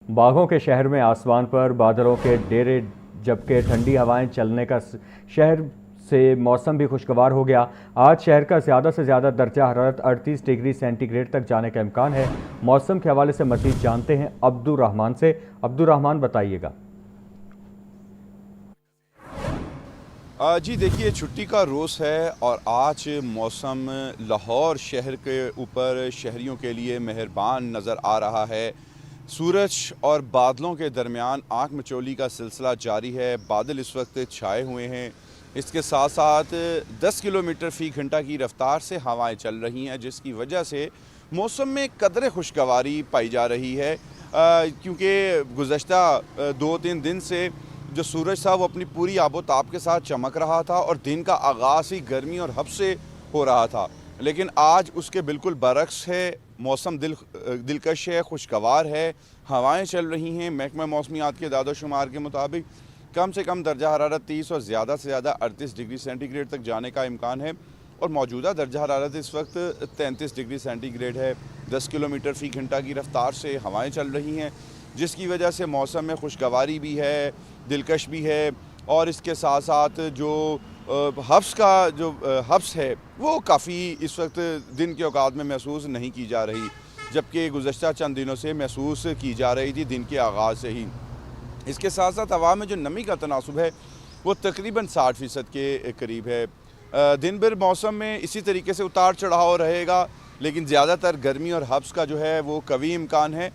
बागों के शहर में आसमान पर बादलों के डेरे जबकि ठंडी हवाएं चलने का शहर से मौसम भी खुशगवार हो गया। आज शहर का ज़्यादा से ज़्यादा दर्जा हरारत 38 डिग्री सेंटीग्रेड तक जाने का इम्कान है। मौसम के हवाले से मज़ीद जानते हैं अब्दुल रहमान से। अब्दुल रहमान, बताइएगा। जी देखिए, छुट्टी का रोज़ है और आज मौसम लाहौर शहर के ऊपर शहरियों के लिए मेहरबान नज़र आ रहा है। सूरज और बादलों के दरमियान आँख मचोली का सिलसिला जारी है। बादल इस वक्त छाए हुए हैं। इसके साथ साथ 10 किलोमीटर फ़ी घंटा की रफ़्तार से हवाएं चल रही हैं, जिसकी वजह से मौसम में कदर खुशगवारी पाई जा रही है। क्योंकि गुज़श्ता 2-3 दिन से जो सूरज था वो अपनी पूरी आबोताब के साथ चमक रहा था और दिन का आगाज़ ही गर्मी और हब से हो रहा था, लेकिन आज उसके बिल्कुल बरक्स है। मौसम दिलकश है, खुशगवार है, हवाएं चल रही हैं। महकमा मौसमियात के दादोशुमार के मुताबिक कम से कम दर्जा हरारत 30 और ज़्यादा से ज़्यादा 38 डिग्री सेंटीग्रेड तक जाने का इम्कान है और मौजूदा दर्जा हरारत इस वक्त 33 डिग्री सेंटीग्रेड है। 10 किलोमीटर फ़ी घंटा की रफ़्तार से हवाएं चल रही हैं, जिसकी वजह से मौसम में खुशगवारी भी है, दिलकश भी है और इसके साथ साथ जो हब्स है वो काफ़ी इस वक्त दिन के औकात में महसूस नहीं की जा रही, जबकि गुज़श्ता चंद दिनों से महसूस की जा रही थी दिन के आगाज़ से ही। इसके साथ साथ हवा में जो नमी का तनासुब है वो तकरीबन 60% के करीब है। दिन भर मौसम में इसी तरीके से उतार चढ़ाव रहेगा, लेकिन ज़्यादातर गर्मी और हब्स का जो है वो कवी इम्कान है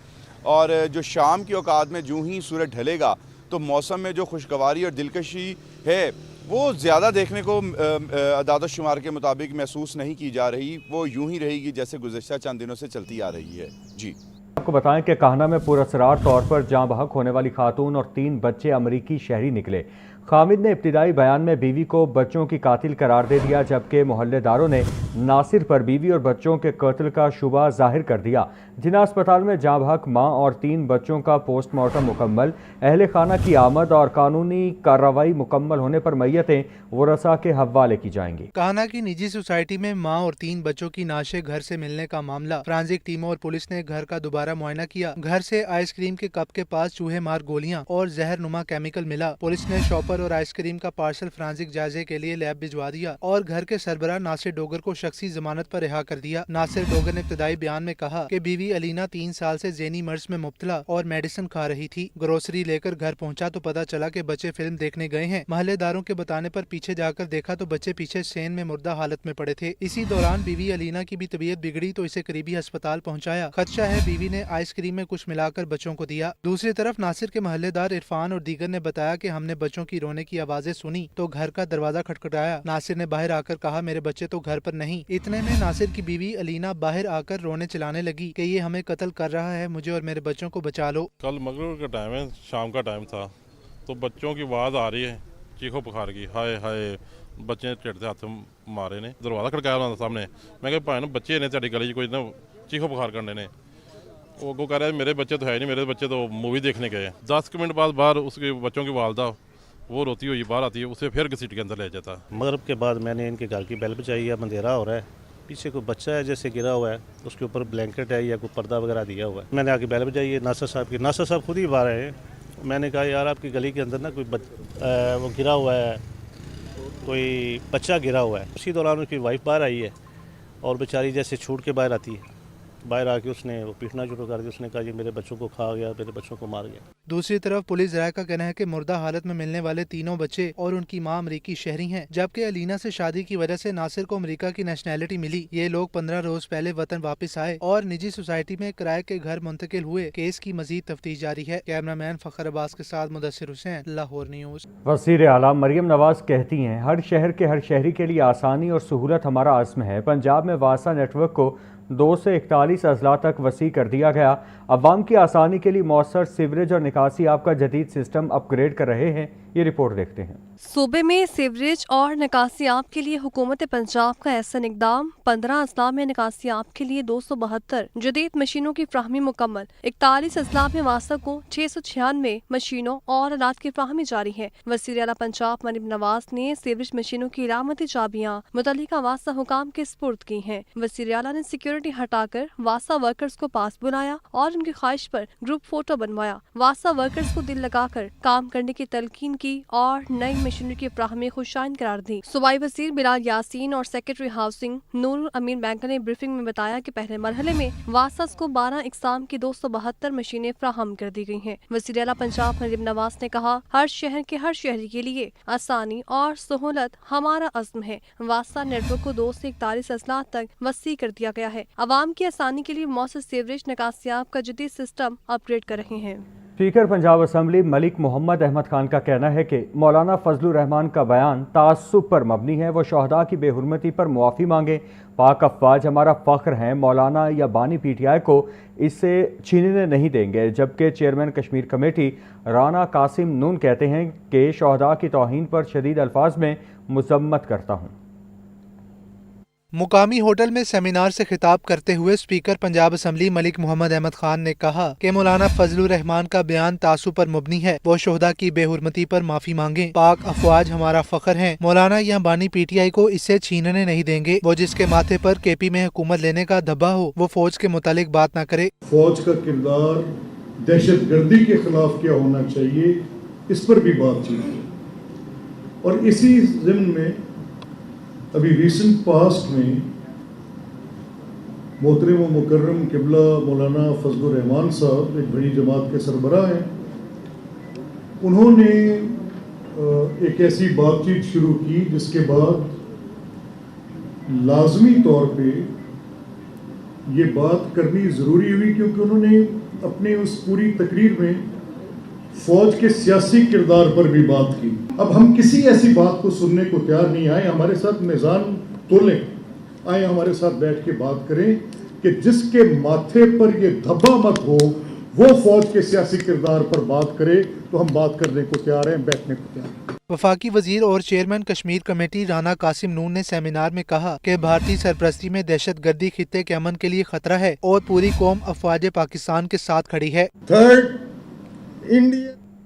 और जो शाम के औकात में जूँ ही सूरज ढलेगा तो मौसम में जो खुशगवारी और दिलकशी है वो ज़्यादा देखने को आदाद-ओ-शुमार के मुताबिक महसूस नहीं की जा रही। वो यूं ही रहेगी जैसे गुज़श्ता चंद दिनों से चलती आ रही है। जी आपको बताएं कि काहना में पुरअसरार तौर पर जाँ बहक होने वाली खातून और 3 बच्चे अमरीकी शहरी निकले। खामिद ने इब्तिदाई बयान में बीवी को बच्चों की कातिल करार दे दिया, जबकि मोहल्लेदारों ने नासिर पर बीवी और बच्चों के कत्ल का शुबा जाहिर कर दिया। जिना अस्पताल में जाँ बहक माँ और 3 बच्चों का पोस्टमार्टम मुकम्मल, अहले खाना की आमद और कानूनी कार्रवाई मुकम्मल होने पर मैयतें वरसा के हवाले की जाएंगी। काहना की निजी सोसाइटी में मां और 3 बच्चों की नाशे घर से मिलने का मामला। फोरेंसिक टीमों और पुलिस ने घर का दोबारा मुआयना किया। घर से आइसक्रीम के कप के पास चूहे मार गोलियां और जहर नुमा केमिकल मिला। पुलिस ने शॉपर और आइसक्रीम का पार्सल फोरेंसिक जायजे के लिए लैब भिजवा दिया और घर के सरबराह नासिर डोगर को शख्सी जमानत पर रिहा कर दिया। नासिर डोगर ने इब्तिदाई बयान में कहा कि बीवी अलीना 3 साल से ज़हनी मर्ज में मुब्तला और मेडिसिन खा रही थी। ग्रोसरी लेकर घर पहुंचा तो पता चला कि बच्चे फिल्म देखने गए हैं। महल्लेदारों के बताने पर पीछे जाकर देखा तो बच्चे पीछे सेन में मुर्दा हालत में पड़े थे। इसी दौरान बीवी अलीना की भी तबीयत बिगड़ी तो इसे करीबी अस्पताल पहुंचाया। खदशा है बीवी ने आइसक्रीम में कुछ मिलाकर बच्चों को दिया। दूसरी तरफ नासिर के महल्लेदार इरफान और दीगर ने बताया कि हमने बच्चों की रोने की आवाजें सुनी तो घर का दरवाजा खटखटाया। नासिर ने बाहर आकर कहा मेरे बच्चे तो घर पर नहीं। इतने में नासिर की बीवी अलीना बाहर आकर रोने चिल्लाने लगी कि ये हमें कत्ल कर रहा है, मुझे और मेरे बच्चों को बचा लो। कल मगरिब का टाइम है, शाम का टाइम था तो बच्चों की आवाज़ आ रही है चीखो पुकार की, हाय हाय बच्चे ढिड हाथ मारे ने। दरवाजा खड़काया उन्होंने सामने। मैं कहा भाई बच्चे ने तेरी गली कोई ना चीखो पुकार करने ने। वो कह रहा है मेरे बच्चे तो है नहीं, मेरे बच्चे तो मूवी देखने गए हैं। 10 मिनट बाद बाहर उसके बच्चों की वालदा वो रोती हुई बाहर आती है, उसे फिर घसीट के अंदर ले जाता है। मगरिब के बाद मैंने इनके घर की बेल बजाई है, अंधेरा हो रहा है, पीछे कोई बच्चा है जैसे गिरा हुआ है, उसके ऊपर ब्लैंकेट है या कोई पर्दा वगैरह दिया हुआ है। मैंने आके बेल बजाई है नासिर साहब की। नासिर साहब खुद ही बाहर आए। मैंने कहा यार आपकी गली के अंदर ना कोई वो गिरा हुआ है, कोई बच्चा गिरा हुआ है। उसी दौरान उसकी वाइफ बाहर आई है और बेचारी जैसे छूट के बाहर आती है, बाहर आके उसने वो पीटना शुरू कर दिया। उसने कहा ये मेरे बच्चों को खा गया, मेरे बच्चों को मार गया। दूसरी तरफ पुलिस राय का कहना है कि मुर्दा हालत में मिलने वाले तीनों बच्चे और उनकी मां अमरीकी शहरी हैं, जबकि अलीना से शादी की वजह से नासिर को अमेरिका की नेशनैलिटी मिली। ये लोग 15 रोज पहले वतन वापस आए और निजी सोसाइटी में किराए के घर मुंतकिल हुए। केस की मजीद तफ्तीश जारी है। कैमरामैन फखर अब्बास के साथ मुदस्सिर हुसैन, लाहौर न्यूज। वज़ीर आला मरियम नवाज कहती हैं हर शहर के हर शहरी के लिए आसानी और सहूलत हमारा आज़्म है। पंजाब में वासा नेटवर्क को 2 से 41 अजला तक वसी कर दिया गया। अवाम की आसानी के लिए मौसर सीवरेज और निकासी आप का जदीद सिस्टम अपग्रेड कर रहे हैं। یہ رپورٹ دیکھتے ہیں۔ صوبے میں سیوریج اور نکاسیاب کے لیے حکومت پنجاب کا احسن اقدام، 15 اضلاع میں نکاسیاب کے لیے 272 جدید مشینوں کی فراہمی مکمل، 41 اضلاع میں واسطہ کو 696 مشینوں اور آلات کی فراہمی جاری ہے۔ وزیر اعلیٰ پنجاب مریم نواز نے سیوریج مشینوں کی علامتی چابیاں متعلقہ واسطہ حکام کے سپرد کی ہیں۔ وزیر اعلیٰ نے سیکیورٹی ہٹا کر واسطہ ورکرز کو پاس بلایا اور ان کی خواہش پر گروپ فوٹو بنوایا، واسطہ ورکرز کو دل لگا کر کام کرنے کی تلقین کی اور نئی مشینری کی فراہمی خوشائن قرار دی۔ صوبائی وزیر بلال یاسین اور سیکرٹری ہاؤسنگ نور الامین بینکر نے بریفنگ میں بتایا کہ پہلے مرحلے میں واسطہ کو 12 اقسام کی 272 مشینیں فراہم کر دی گئی ہیں۔ وزیر اعلیٰ پنجاب مریم نواز نے کہا، ہر شہر کے ہر شہری کے لیے آسانی اور سہولت ہمارا عزم ہے۔ واسطہ نیٹ ورک کو 2 سے 41 اضلاع تک وسیع کر دیا گیا ہے۔ عوام کی آسانی کے لیے مؤثر سیوریج نکاسیاب کا جدید سسٹم اپ گریڈ کر رہے ہیں۔ اسپیکر پنجاب اسمبلی ملک محمد احمد خان کا کہنا ہے کہ مولانا فضل الرحمان کا بیان تعصب پر مبنی ہے، وہ شہداء کی بے حرمتی پر معافی مانگے۔ پاک افواج ہمارا فخر ہیں، مولانا یا بانی پی ٹی آئی کو اس سے چھیننے نہیں دیں گے، جبکہ چیئرمین کشمیر کمیٹی رانا قاسم نون کہتے ہیں کہ شہداء کی توہین پر شدید الفاظ میں مذمت کرتا ہوں۔ مقامی ہوٹل میں سیمینار سے خطاب کرتے ہوئے اسپیکر پنجاب اسمبلی ملک محمد احمد خان نے کہا کہ مولانا فضل الرحمان کا بیان تعصب پر مبنی ہے، وہ شہداء کی بے حرمتی پر معافی مانگیں۔ پاک افواج ہمارا فخر ہیں، مولانا یا بانی پی ٹی آئی کو اس سے چھیننے نہیں دیں گے۔ وہ جس کے ماتھے پر کے پی میں حکومت لینے کا دھبا ہو، وہ فوج کے متعلق بات نہ کرے۔ فوج کا کردار دہشت گردی کے خلاف کیا ہونا چاہیے، اس پر بھی بات چیت ہے۔ اور اسی ضمن میں ابھی ریسنٹ پاسٹ میں محترم و مکرم قبلہ مولانا فضل الرحمان صاحب ایک بڑی جماعت کے سربراہ ہیں، انہوں نے ایک ایسی بات چیت شروع کی جس کے بعد لازمی طور پہ یہ بات کرنی ضروری ہوئی، کیونکہ انہوں نے اپنے اس پوری تقریر میں فوج کے سیاسی کردار پر بھی بات کی۔ اب ہم کسی ایسی بات کو سننے کو تیار نہیں، آئے ہمارے ساتھ میزان تولیں، آئے ہمارے ساتھ بیٹھ کے بات کریں کہ جس کے ماتھے پر یہ دھبا مت ہو وہ فوج کے سیاسی کردار پر بات کرے، تو ہم بات کرنے کو تیار ہیں، بیٹھنے کو تیار ہیں۔ وفاقی وزیر اور چیئرمین کشمیر کمیٹی رانا قاسم نون نے سیمینار میں کہا کہ بھارتی سرپرستی میں دہشت گردی خطے کے امن کے لیے خطرہ ہے اور پوری قوم افواج پاکستان کے ساتھ کھڑی ہے۔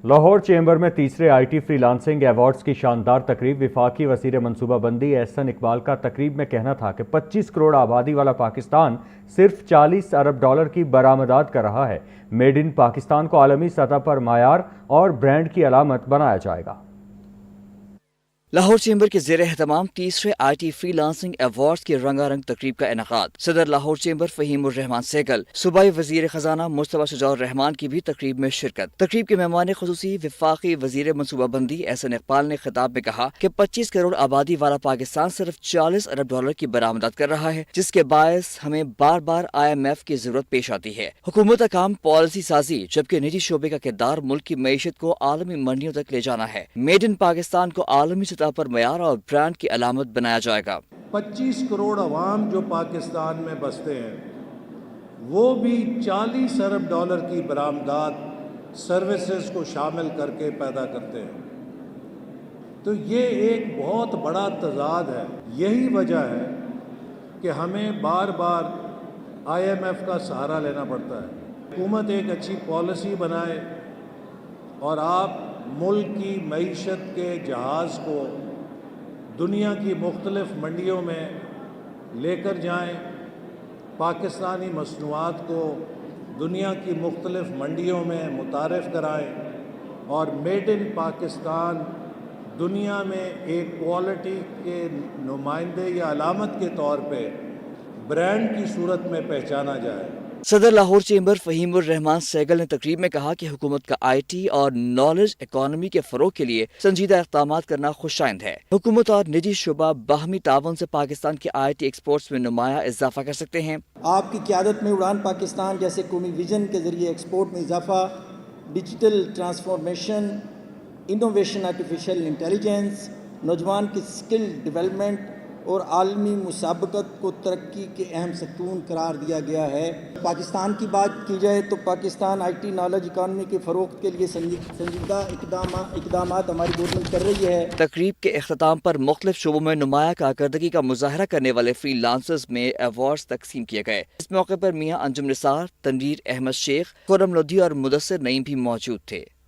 لاہور چیمبر میں تیسرے I T free lancing awards کی شاندار تقریب، وفاقی وزیر منصوبہ بندی احسن اقبال کا تقریب میں کہنا تھا کہ 25 کروڑ آبادی والا پاکستان صرف 40 ارب ڈالر کی برآمدات کر رہا ہے۔ میڈ ان پاکستان کو عالمی سطح پر معیار اور برانڈ کی علامت بنایا جائے گا۔ لاہور چیمبر کے زیر اہتمام تیسرے I T free lancing awards کی رنگا رنگ تقریب کا انعقاد۔ صدر لاہور چیمبر فہیم الرحمان سیکل، صوبائی وزیر خزانہ مصطفیٰ شجاع الرحمان کی بھی تقریب میں شرکت۔ تقریب کے مہمان خصوصی وفاقی وزیر منصوبہ بندی احسن اقبال نے خطاب میں کہا کہ 25 کروڑ آبادی والا پاکستان صرف 40 ارب ڈالر کی برآمدات کر رہا ہے، جس کے باعث ہمیں بار بار IMF کی ضرورت پیش آتی ہے۔ حکومت کا کام پالیسی سازی، جبکہ نجی شعبے کا کردار ملک کی معیشت کو عالمی منڈیوں تک لے جانا ہے۔ میڈ ان پاکستان کو عالمی سطح پر معیار اور برانڈ کی علامت بنایا جائے گا۔ 25 کروڑ عوام جو پاکستان میں بستے ہیں وہ بھی 40 ارب ڈالر کی برآمدات سروسز کو شامل کر کے پیدا کرتے ہیں، تو یہ ایک بہت بڑا تضاد ہے۔ یہی وجہ ہے کہ ہمیں بار بار IMF کا سہارا لینا پڑتا ہے۔ حکومت ایک اچھی پالیسی بنائے اور آپ ملک کی معیشت کے جہاز کو دنیا کی مختلف منڈیوں میں لے کر جائیں، پاکستانی مصنوعات کو دنیا کی مختلف منڈیوں میں متعارف کرائیں اور میڈ ان پاکستان دنیا میں ایک کوالٹی کے نمائندے یا علامت کے طور پہ برانڈ کی صورت میں پہچانا جائے۔ صدر لاہور چیمبر فہیم الرحمان سیگل نے تقریب میں کہا کہ حکومت کا IT اور نالج اکانومی کے فروغ کے لیے سنجیدہ اقدامات کرنا خوشائند ہے۔ حکومت اور نجی شعبہ باہمی تعاون سے پاکستان کے IT ایکسپورٹس میں نمایاں اضافہ کر سکتے ہیں۔ آپ کی قیادت میں اڑان پاکستان جیسے قومی ویژن کے ذریعے ایکسپورٹ میں اضافہ، digital transformation, innovation, artificial intelligence, نوجوان کی اسکل ڈیولپمنٹ اور عالمی مسابقت کو ترقی کے اہم ستون قرار دیا گیا ہے۔ پاکستان کی بات کی جائے تو Pakistan I T knowledge economy کے فروغ کے لیے سنجیدہ اقدامات ہماری گورنمنٹ کر رہی ہے۔ تقریب کے اختتام پر مختلف شعبوں میں نمایاں کارکردگی کا مظاہرہ کرنے والے فری لانسرز میں ایوارڈز تقسیم کیے گئے۔ اس موقع پر میاں انجم نثار، تنویر احمد شیخ، خرم لودھی اور مدثر نعیم بھی موجود تھے۔